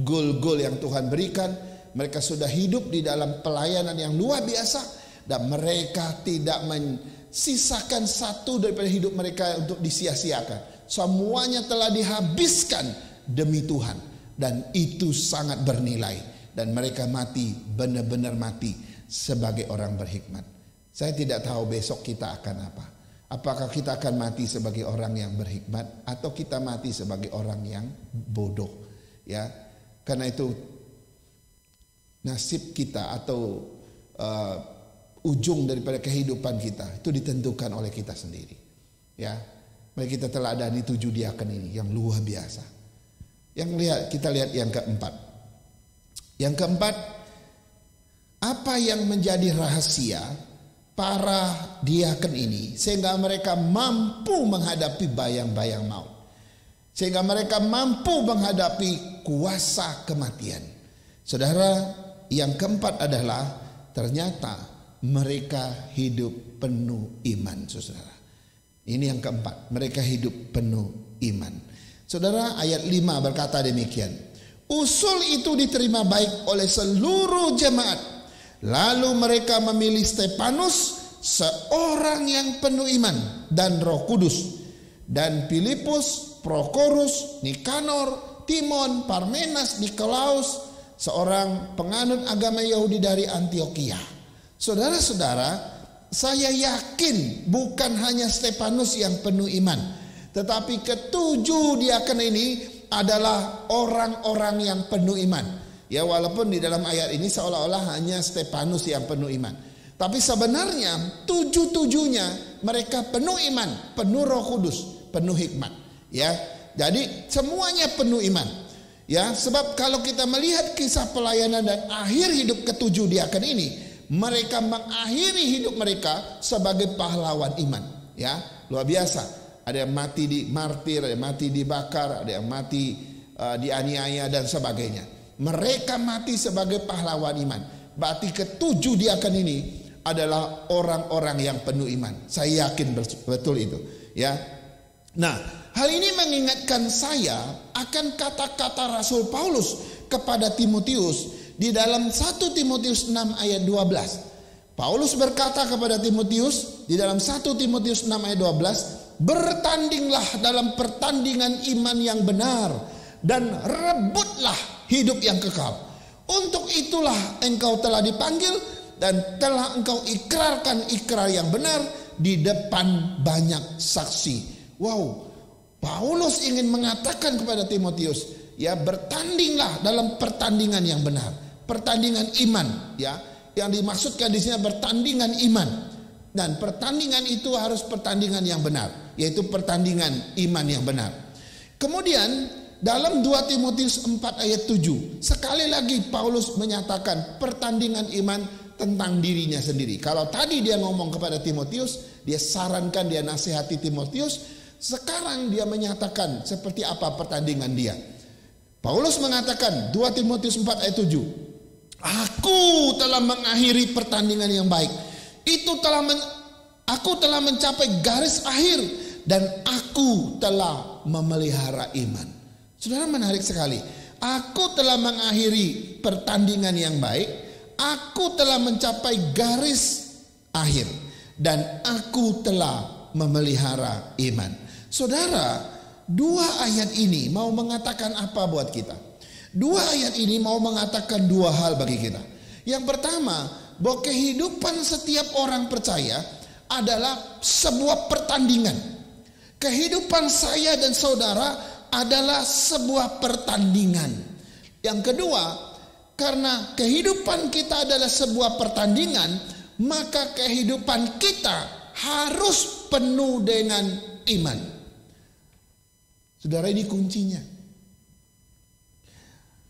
goal-goal yang Tuhan berikan. Mereka sudah hidup di dalam pelayanan yang luar biasa, dan mereka tidak mensisakan satu daripada hidup mereka untuk disia-siakan. Semuanya telah dihabiskan demi Tuhan, dan itu sangat bernilai. Dan mereka mati, benar-benar mati sebagai orang berhikmat. Saya tidak tahu besok kita akan apa. Apakah kita akan mati sebagai orang yang berhikmat atau kita mati sebagai orang yang bodoh, ya. Karena itu nasib kita atau ujung daripada kehidupan kita itu ditentukan oleh kita sendiri, ya. Mari kita teladani 7 diaken ini yang luar biasa. Kita lihat yang keempat. Yang keempat, apa yang menjadi rahasia para diaken ini sehingga mereka mampu menghadapi bayang-bayang maut, sehingga mereka mampu menghadapi kuasa kematian. Saudara, yang keempat adalah ternyata mereka hidup penuh iman, saudara. Ini yang keempat, mereka hidup penuh iman. Saudara, ayat 5 berkata demikian. Usul itu diterima baik oleh seluruh jemaat. Lalu mereka memilih Stefanus, seorang yang penuh iman dan Roh Kudus, dan Filipus, Prokorus, Nikanor, Timon, Parmenas, Nikolaus, seorang penganut agama Yahudi dari Antioquia. Saudara-saudara, saya yakin bukan hanya Stefanus yang penuh iman, tetapi ketujuh diaken ini adalah orang-orang yang penuh iman. Ya, walaupun di dalam ayat ini seolah-olah hanya Stefanus yang penuh iman, tapi sebenarnya 7-7-nya mereka penuh iman, penuh Roh Kudus, penuh hikmat. Ya, jadi semuanya penuh iman. Ya, sebab kalau kita melihat kisah pelayanan dan akhir hidup ketujuh diaken ini, mereka mengakhiri hidup mereka sebagai pahlawan iman. Ya, luar biasa. Ada yang mati di martir, ada yang mati dibakar, ada yang mati dianiaya dan sebagainya. Mereka mati sebagai pahlawan iman. Berarti ketujuh diaken ini adalah orang-orang yang penuh iman. Saya yakin betul itu, ya. Nah, hal ini mengingatkan saya akan kata-kata Rasul Paulus kepada Timotius di dalam 1 Timotius 6 ayat 12. Paulus berkata kepada Timotius di dalam 1 Timotius 6 ayat 12, bertandinglah dalam pertandingan iman yang benar dan rebutlah hidup yang kekal. Untuk itulah engkau telah dipanggil dan telah engkau ikrarkan ikrar yang benar di depan banyak saksi. Wow, Paulus ingin mengatakan kepada Timotius, ya, bertandinglah dalam pertandingan yang benar, pertandingan iman, ya. Yang dimaksudkan di sini pertandingan iman, dan pertandingan itu harus pertandingan yang benar, yaitu pertandingan iman yang benar. Kemudian dalam 2 Timotius 4 ayat 7, sekali lagi Paulus menyatakan pertandingan iman tentang dirinya sendiri. Kalau tadi dia ngomong kepada Timotius, dia sarankan, dia nasihati Timotius, sekarang dia menyatakan seperti apa pertandingan dia. Paulus mengatakan 2 Timotius 4 ayat 7, aku telah mengakhiri pertandingan yang baik. Aku telah mencapai garis akhir dan aku telah memelihara iman. Saudara, menarik sekali. Aku telah mengakhiri pertandingan yang baik, aku telah mencapai garis akhir, dan aku telah memelihara iman. Saudara, 2 ayat ini mau mengatakan apa buat kita? 2 ayat ini mau mengatakan 2 hal bagi kita. Yang pertama, bahwa kehidupan setiap orang percaya adalah sebuah pertandingan. Kehidupan saya dan saudara adalah sebuah pertandingan. Yang kedua, karena kehidupan kita adalah sebuah pertandingan, maka kehidupan kita harus penuh dengan iman. Saudara, ini kuncinya.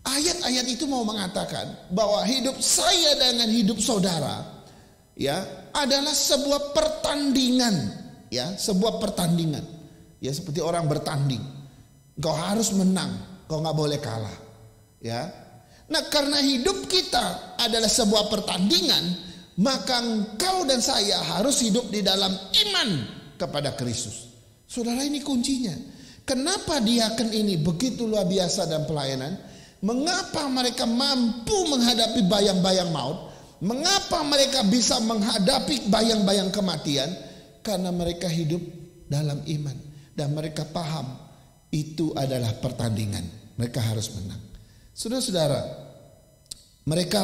Ayat-ayat itu mau mengatakan bahwa hidup saya dengan hidup saudara, ya, adalah sebuah pertandingan, ya, sebuah pertandingan. Ya, seperti orang bertanding. Kau harus menang, kau nggak boleh kalah. Ya. Nah, karena hidup kita adalah sebuah pertandingan, maka engkau dan saya harus hidup di dalam iman kepada Kristus. Saudara, ini kuncinya. Kenapa diaken ini begitu luar biasa dalam pelayanan? Mengapa mereka mampu menghadapi bayang-bayang maut? Mengapa mereka bisa menghadapi bayang-bayang kematian? Karena mereka hidup dalam iman. Dan mereka paham itu adalah pertandingan. Mereka harus menang. Saudara-saudara, mereka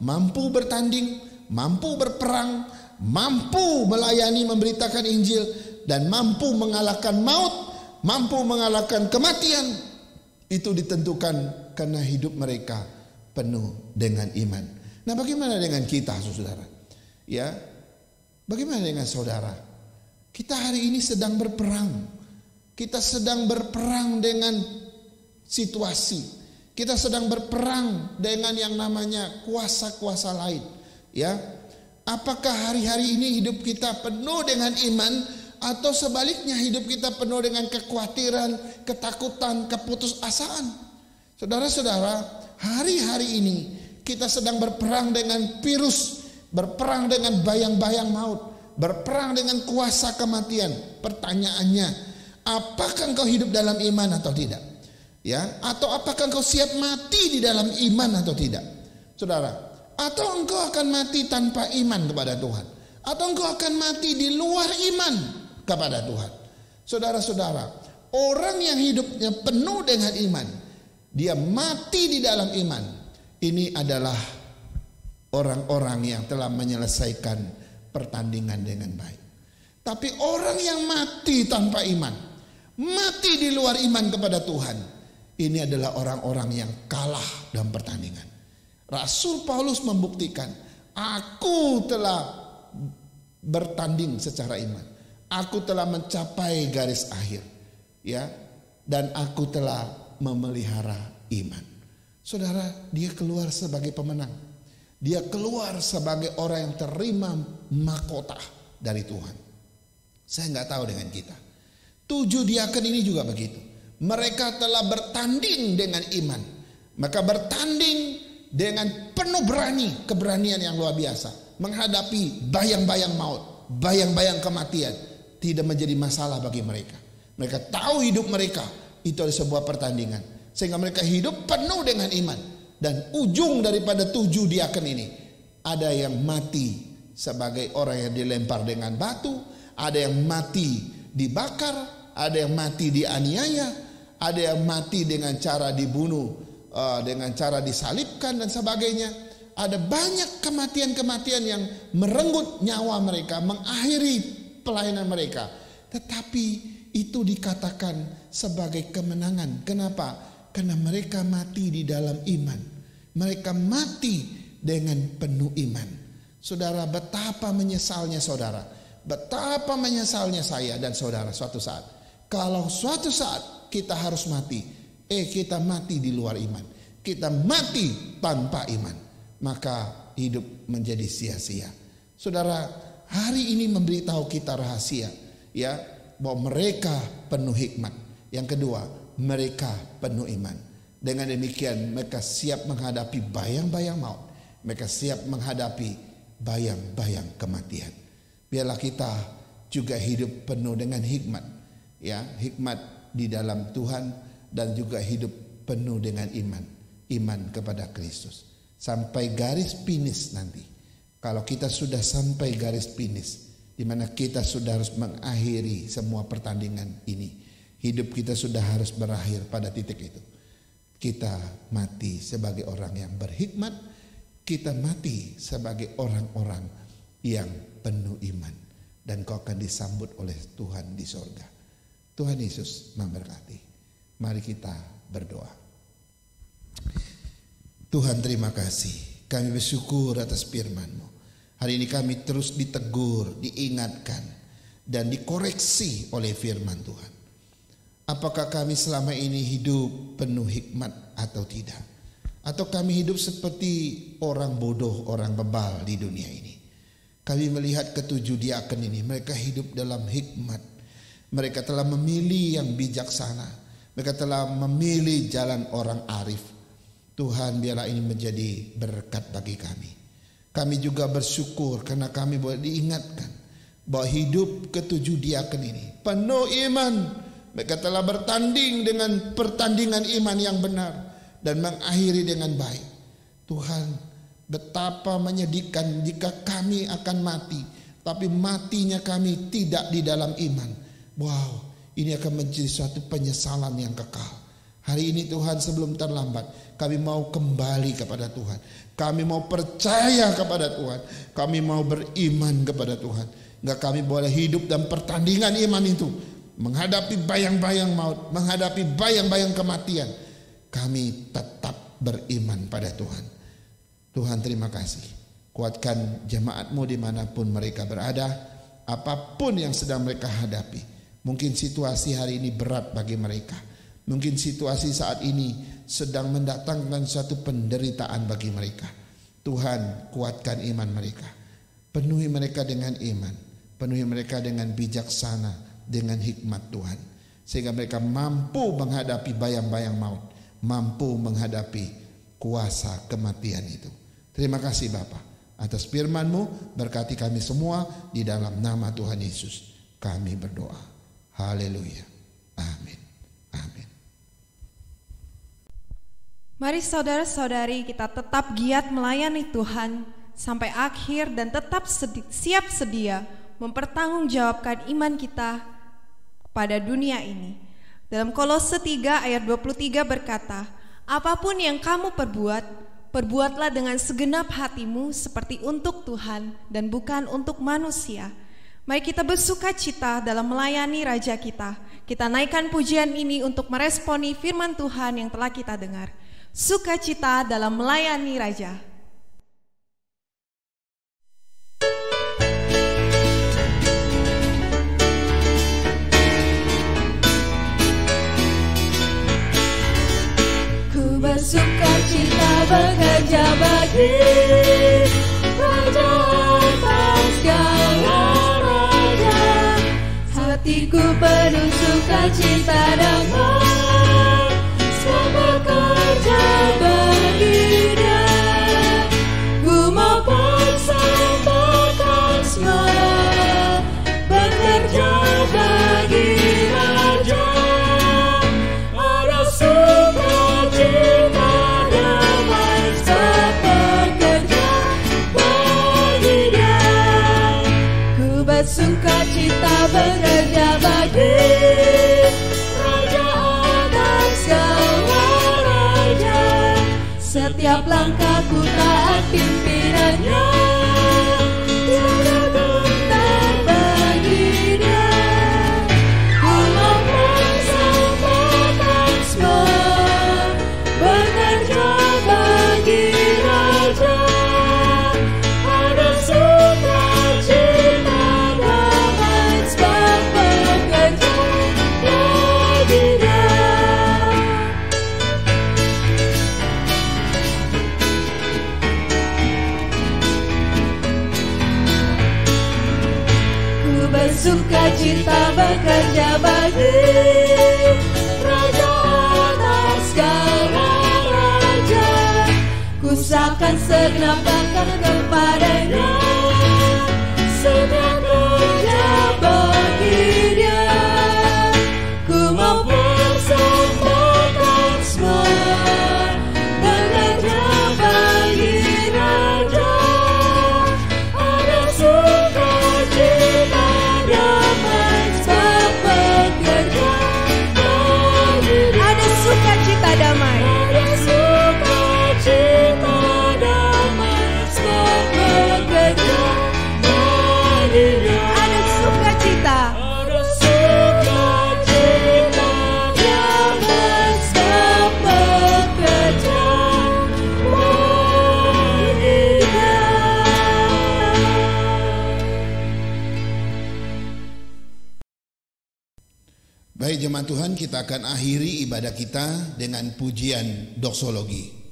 mampu bertanding, mampu berperang, mampu melayani, memberitakan Injil, dan mampu mengalahkan maut, mampu mengalahkan kematian. Itu ditentukan karena hidup mereka penuh dengan iman. Nah, bagaimana dengan kita, saudara? Ya, bagaimana dengan saudara? Kita hari ini sedang berperang. Kita sedang berperang dengan situasi. Kita sedang berperang dengan yang namanya kuasa-kuasa lain. Ya, apakah hari-hari ini hidup kita penuh dengan iman, atau sebaliknya hidup kita penuh dengan kekhawatiran, ketakutan, keputusasaan? Saudara-saudara, hari-hari ini kita sedang berperang dengan virus, berperang dengan bayang-bayang maut, berperang dengan kuasa kematian. Pertanyaannya, apakah engkau hidup dalam iman atau tidak? Ya, atau apakah engkau siap mati di dalam iman atau tidak? Saudara, atau engkau akan mati tanpa iman kepada Tuhan, atau engkau akan mati di luar iman kepada Tuhan. Saudara-saudara, orang yang hidupnya penuh dengan iman, dia mati di dalam iman, ini adalah orang-orang yang telah menyelesaikan pertandingan dengan baik. Tapi orang yang mati tanpa iman, mati di luar iman kepada Tuhan, ini adalah orang-orang yang kalah dalam pertandingan. Rasul Paulus membuktikan, aku telah bertanding secara iman, aku telah mencapai garis akhir, ya, dan aku telah memelihara iman. Saudara, dia keluar sebagai pemenang. Dia keluar sebagai orang yang terima mahkota dari Tuhan. Saya nggak tahu dengan kita. 7 diaken ini juga begitu. Mereka telah bertanding dengan iman. Maka bertanding dengan penuh berani, keberanian yang luar biasa, menghadapi bayang-bayang maut, bayang-bayang kematian. Tidak menjadi masalah bagi mereka. Mereka tahu hidup mereka itu adalah sebuah pertandingan, sehingga mereka hidup penuh dengan iman. Dan ujung daripada 7 diaken ini, ada yang mati sebagai orang yang dilempar dengan batu, ada yang mati dibakar, ada yang mati dianiaya, ada yang mati dengan cara dibunuh, dengan cara disalibkan dan sebagainya. Ada banyak kematian-kematian yang merenggut nyawa mereka, mengakhiri pelayanan mereka. Tetapi itu dikatakan sebagai kemenangan. Kenapa? Karena mereka mati di dalam iman. Mereka mati dengan penuh iman. Saudara, betapa menyesalnya saudara, betapa menyesalnya saya dan saudara suatu saat, kalau suatu saat kita harus mati, kita mati di luar iman, kita mati tanpa iman, maka hidup menjadi sia-sia. Saudara, hari ini memberitahu kita rahasia, ya, bahwa mereka penuh hikmat. Yang kedua, mereka penuh iman. Dengan demikian mereka siap menghadapi bayang-bayang maut, mereka siap menghadapi bayang-bayang kematian. Biarlah kita juga hidup penuh dengan hikmat, ya, hikmat di dalam Tuhan, dan juga hidup penuh dengan iman, iman kepada Kristus. Sampai garis finish nanti. Kalau kita sudah sampai garis finish, di mana kita sudah harus mengakhiri semua pertandingan ini, hidup kita sudah harus berakhir pada titik itu. Kita mati sebagai orang yang berhikmat, kita mati sebagai orang-orang yang penuh iman, dan kau akan disambut oleh Tuhan di sorga. Tuhan Yesus memberkati. Mari kita berdoa. Tuhan, terima kasih. Kami bersyukur atas firman-Mu. Hari ini kami terus ditegur, diingatkan, dan dikoreksi oleh firman Tuhan. Apakah kami selama ini hidup penuh hikmat atau tidak? Atau kami hidup seperti orang bodoh, orang bebal di dunia ini? Kami melihat 7 diaken ini, mereka hidup dalam hikmat. Mereka telah memilih yang bijaksana. Mereka telah memilih jalan orang arif. Tuhan, biarlah ini menjadi berkat bagi kami. Kami juga bersyukur karena kami boleh diingatkan bahwa hidup ketujuh diaken ini penuh iman. Mereka telah bertanding dengan pertandingan iman yang benar dan mengakhiri dengan baik. Tuhan, betapa menyedihkan jika kami akan mati, tapi matinya kami tidak di dalam iman. Wow, ini akan menjadi suatu penyesalan yang kekal. Hari ini Tuhan, sebelum terlambat, kami mau kembali kepada Tuhan. Kami mau percaya kepada Tuhan. Kami mau beriman kepada Tuhan. Enggak, kami boleh hidup dalam pertandingan iman itu, menghadapi bayang-bayang maut, menghadapi bayang-bayang kematian. Kami tetap beriman pada Tuhan. Tuhan, terima kasih. Kuatkan jemaat-Mu dimanapun mereka berada, apapun yang sedang mereka hadapi. Mungkin situasi hari ini berat bagi mereka. Mungkin situasi saat ini sedang mendatangkan suatu penderitaan bagi mereka. Tuhan, kuatkan iman mereka. Penuhi mereka dengan iman. Penuhi mereka dengan bijaksana, dengan hikmat Tuhan. Sehingga mereka mampu menghadapi bayang-bayang maut. Mampu menghadapi kuasa kematian itu. Terima kasih Bapa atas firman-Mu. Berkati kami semua di dalam nama Tuhan Yesus. Kami berdoa. Haleluya. Amin. Amin. Mari saudara-saudari, kita tetap giat melayani Tuhan sampai akhir dan tetap siap sedia mempertanggungjawabkan iman kita pada dunia ini. Dalam Kolose 3 ayat 23 berkata, apapun yang kamu perbuat, perbuatlah dengan segenap hatimu seperti untuk Tuhan dan bukan untuk manusia. Mari kita bersukacita dalam melayani Raja kita. Kita naikkan pujian ini untuk meresponi firman Tuhan yang telah kita dengar. Sukacita dalam melayani Raja. Ku bersukacita bekerja bagi Raja atas segala raja. Hatiku penuh sukacita damai, bekerja bagi Dia. Ku mau persembahkan semua, bekerja bagi Raja. Ada sukacita damai, bekerja bagi Dia. Ku bersukacita bekerja bagi setiap langkahku taat pimpinannya, tiada gentar bagi Dia. Ku mau persembahkan semua, bekerja bagi Raja. Ada sukacita damai, sebab bekerja bagi Dia. Sukacita bekerja bagi Raja atas segala raja. Ku serahkan segenap langkah kepadanya, sedang kerja bagi Dia. Ku mau persembahkan semua, bekerja bagi Raja. Ada sukacita damai, sebab bekerja bagi Dia. Ada sukacita damai. Ada sukacita damai, sebab bekerja bagi Dia. Ada sukacita. Ada sukacita damai, sebab bekerja bagi Dia. Baik jemaat Tuhan, kita akan akhiri ibadah kita dengan pujian doksologi.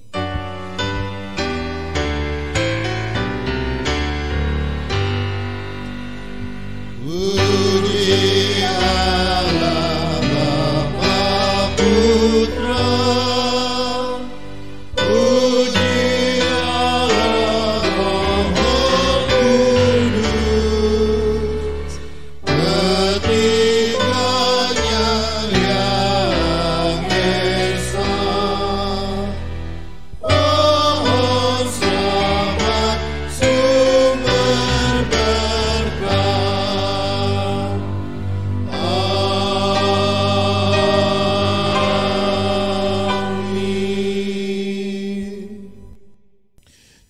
Puji Allah Bapa Putra,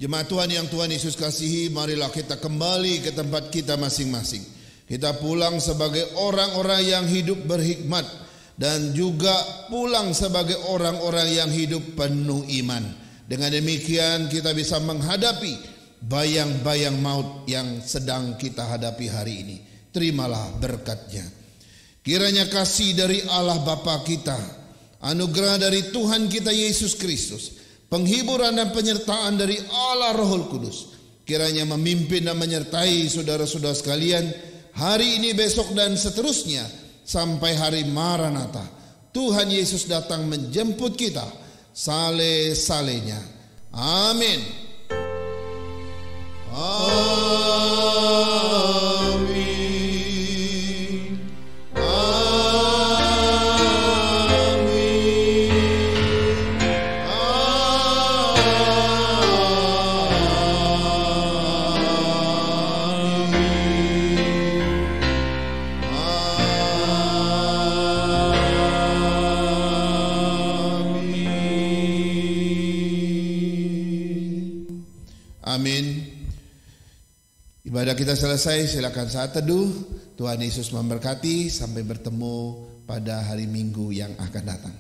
Jemaat Tuhan yang Tuhan Yesus kasihi, marilah kita kembali ke tempat kita masing-masing. Kita pulang sebagai orang-orang yang hidup berhikmat dan juga pulang sebagai orang-orang yang hidup penuh iman. Dengan demikian kita bisa menghadapi bayang-bayang maut yang sedang kita hadapi hari ini. Terimalah berkat-Nya. Kiranya kasih dari Allah Bapa kita, anugerah dari Tuhan kita Yesus Kristus, penghiburan dan penyertaan dari Allah Roh Kudus, kiranya memimpin dan menyertai saudara-saudara sekalian hari ini, besok dan seterusnya sampai hari Maranatha. Tuhan Yesus datang menjemput kita sale-salenya. Amin. Amin. Amin. Ibadah kita selesai, silakan saat teduh. Tuhan Yesus memberkati. Sampai bertemu pada hari Minggu yang akan datang.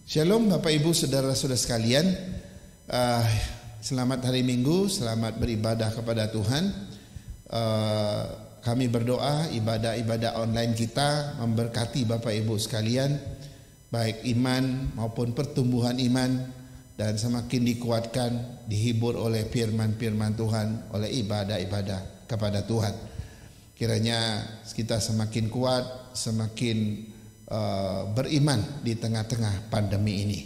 Shalom Bapak Ibu Saudara-saudara sekalian, selamat hari Minggu, selamat beribadah kepada Tuhan. Kami berdoa ibadah-ibadah online kita memberkati Bapak Ibu sekalian, baik iman maupun pertumbuhan iman, dan semakin dikuatkan, dihibur oleh firman-firman Tuhan, oleh ibadah-ibadah kepada Tuhan. Kiranya kita semakin kuat, semakin beriman di tengah-tengah pandemi ini.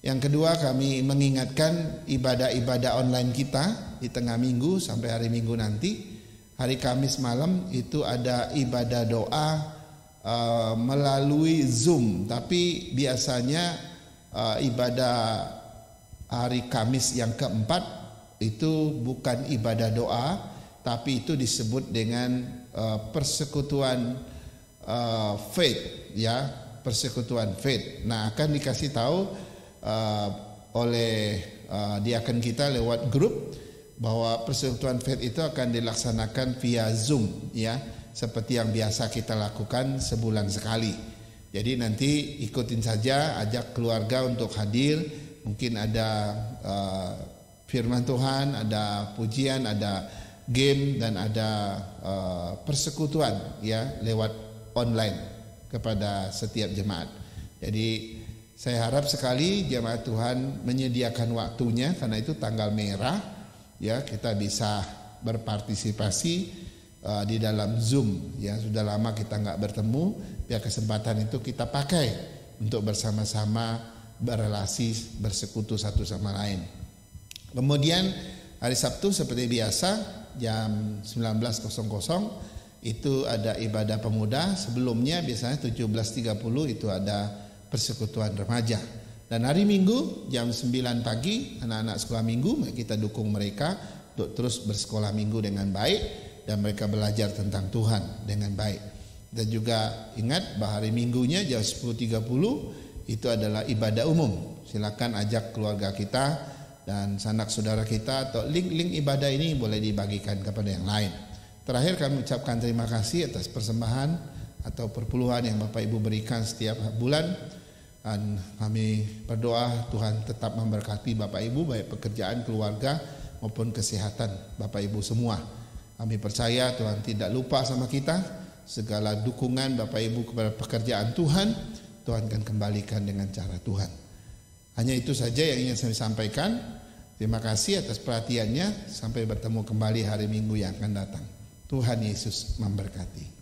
Yang kedua, kami mengingatkan ibadah-ibadah online kita di tengah minggu sampai hari Minggu nanti. Hari Kamis malam itu ada ibadah doa melalui Zoom, tapi biasanya ibadah hari Kamis yang keempat itu bukan ibadah doa, tapi itu disebut dengan persekutuan faith, ya, persekutuan faith. Nah, akan dikasih tahu oleh diaken kita lewat grup bahwa persekutuan faith itu akan dilaksanakan via Zoom, ya, seperti yang biasa kita lakukan sebulan sekali. Jadi nanti ikutin saja, ajak keluarga untuk hadir. Mungkin ada firman Tuhan, ada pujian, ada game, dan ada persekutuan, ya, lewat online kepada setiap jemaat. Jadi saya harap sekali jemaat Tuhan menyediakan waktunya, karena itu tanggal merah, ya, kita bisa berpartisipasi di dalam Zoom, ya. Sudah lama kita nggak bertemu, biar kesempatan itu kita pakai untuk bersama-sama berelasi, bersekutu satu sama lain. Kemudian hari Sabtu seperti biasa jam 19.00 itu ada ibadah pemuda. Sebelumnya biasanya 17.30 itu ada persekutuan remaja. Dan hari Minggu jam 9 pagi anak-anak sekolah minggu, kita dukung mereka untuk terus bersekolah minggu dengan baik dan mereka belajar tentang Tuhan dengan baik. Dan juga ingat bahwa hari Minggunya jam 10.30 itu adalah ibadah umum. Silakan ajak keluarga kita dan sanak saudara kita, atau link-link ibadah ini boleh dibagikan kepada yang lain. Terakhir kami ucapkan terima kasih atas persembahan atau perpuluhan yang Bapak Ibu berikan setiap bulan, dan kami berdoa Tuhan tetap memberkati Bapak Ibu, baik pekerjaan, keluarga maupun kesehatan Bapak Ibu semua. Kami percaya Tuhan tidak lupa sama kita. Segala dukungan Bapak Ibu kepada pekerjaan Tuhan, Tuhan akan kembalikan dengan cara Tuhan. Hanya itu saja yang ingin saya sampaikan. Terima kasih atas perhatiannya. Sampai bertemu kembali hari Minggu yang akan datang. Tuhan Yesus memberkati.